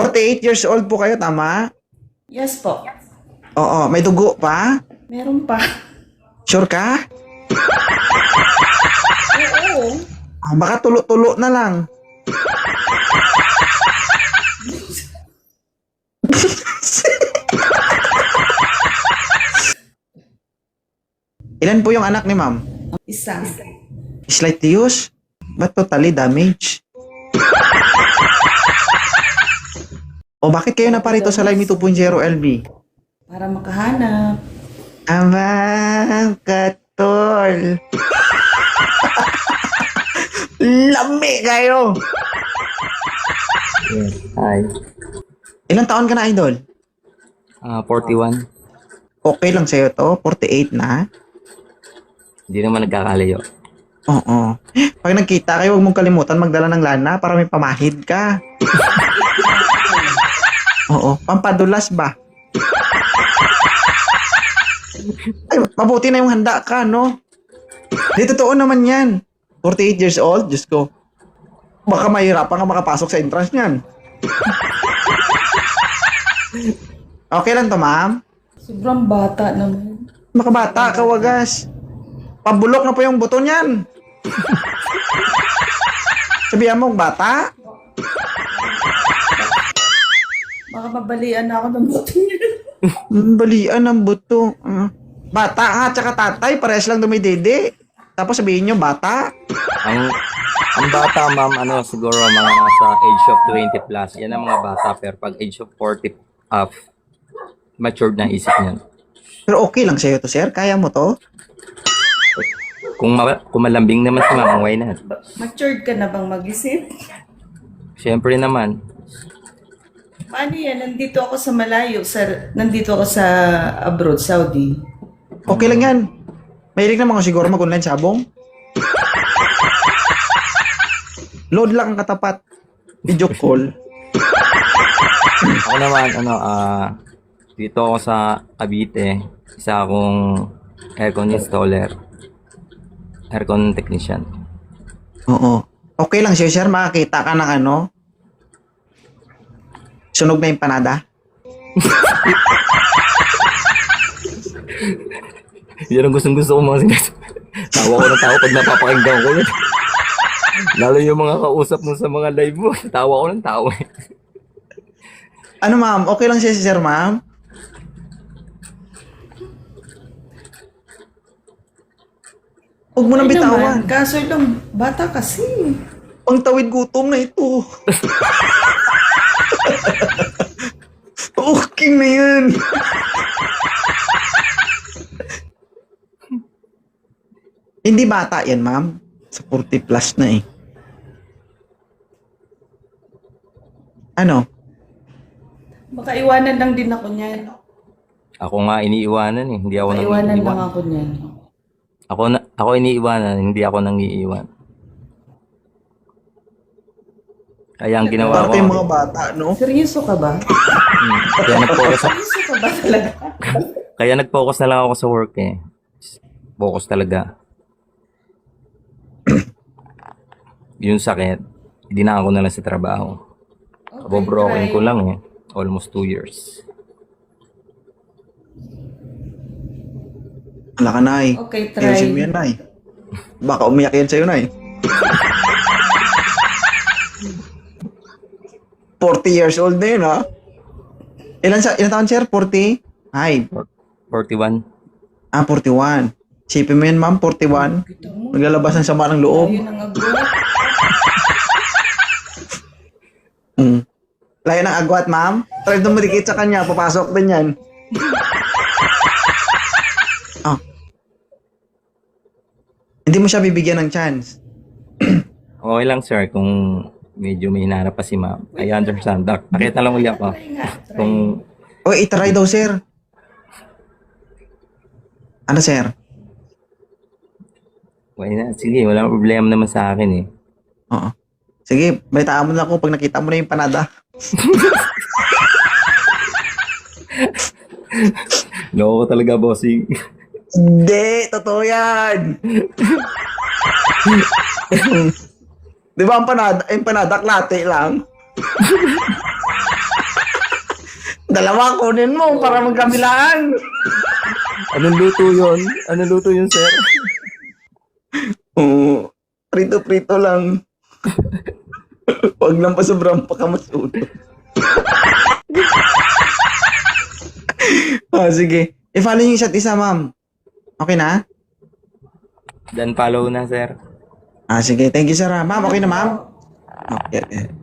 48 years old po kayo, tama? Yes po. Oo, may dugo pa? Meron pa. Sure ka? Oo. Baka tulo-tulo na lang. Ilan po yung anak ni ma'am? Isa. Slight use? But totally damaged? O bakit kayo naparito sa Live Me 2.0 LB? Para makahanap. Abang katol. Lami kayo. Yes. Hi. Ilang taon ka na, idol? 41. Okay lang sa'yo to? 48 na? Hindi naman nagkakalayo. Oo. Pag nagkita kayo, huwag mong kalimutan magdala ng lana para may pamahid ka. Oo. Pampadulas ba? Ay, mabuti na yung handa ka, no? Di, totoo naman yan. 48 years old, Diyos ko. Baka mahirapan ka makapasok sa entrance niyan. Okay lang to, ma'am? Sobrang bata naman. Makabata ka, wagas. Pabulok na po yung buto niyan. Sabihan mo, bata? Baka mabalian na ako ng buto niya. Balian ang buto. Bata nga, tsaka tatay, parehas lang dumidede. Tapos sabihin nyo, bata? Ang bata, ma'am, siguro mga nasa age of 20 plus. Yan ang mga bata. Pero pag age of 40 up, matured na isip niyan. Pero okay lang sa'yo to, sir? Kaya mo to? Kung malambing naman si ma'am, why not? Matured ka na bang mag-isip? Siyempre naman. Paano yan? Nandito ako sa malayo. Nandito ako sa abroad, Saudi. Okay lang yan. Mahilig naman ko siguro mag-online sabong. Load lang ang katapat. Video call. Ako naman, dito ako sa Cavite. Isa akong aircon installer. Aircon technician. Oo. Okay lang sa'yo, sir. Makakita ka ng ano? Sunog na empanada? Yan ang gustong-gusto ko mga sinasabi. Tawa ko ng tawa pag napapakinggan ko yun. Lalo yung mga kausap mo sa mga live mo. Tawa ko ng tawa. Ano, ma'am? Okay lang siya si sir, ma'am? Huwag mo nang Ay bitawan. naman, kaso lang, bata kasi. Pang tawid gutom na ito. Okay na yan. Hindi bata yan, ma'am. Sa 40 plus na eh. Ano? Baka iwanan lang din ako niyan. Ako nga iniiwanan eh. Hindi ako Baka nang iwanan lang iiwan. ako niyan. Ako iniiwanan, hindi ako nang iiwan. Kaya ang ginawa Para ko, kayong mga bata, no? Seryoso ka ba? kaya nag-focus, Seryoso ka ba talaga? kaya nag-focus na lang ako sa work eh. Focus talaga. Yung sakit, dinaan ko na lang sa trabaho. Kabobroken ko lang eh. Almost 2 years. Wala ka, Nay. Okay, Ayusin mo try. yan, Nay. Baka umiyak yan sa'yo, Nay. 40 years old na yun, ha? Ilan taon, sir? 40? Ay, 41. 41. Sipin mo yan, ma'am, 41. Kita mo, Naglalabas ng sama ng loob. yun ang agad. Layo ng agwat, ma'am. Try na madikit sa kanya, papasok din yan. Oh. Hindi mo siya bibigyan ng chance. Okay lang sir kung medyo may hinarap pa si ma'am. I understand. Nakita lang ulit ako. Try nga, try. Kung O, itry daw, sir. Ano, sir? why not? Sige, wala problema naman sa akin eh. Oo. Sige, balitaan mo na ako pag nakita mo na yung panada. Loko talaga, bossing. Hindi, totoo yan. Di ba ang panada, klate lang? Dalawa kunin mo para magkabilaan. Anong luto yun? Anong luto yun, sir? Oo. Prito-prito lang. Huwag lang pa sobrang pakamatsuto. Sige. I-follow niyo yung isa't isa, ma'am. Okay na? Dan follow na, sir. Sige. Thank you, sir. Ma'am, okay na, ma'am? Okay.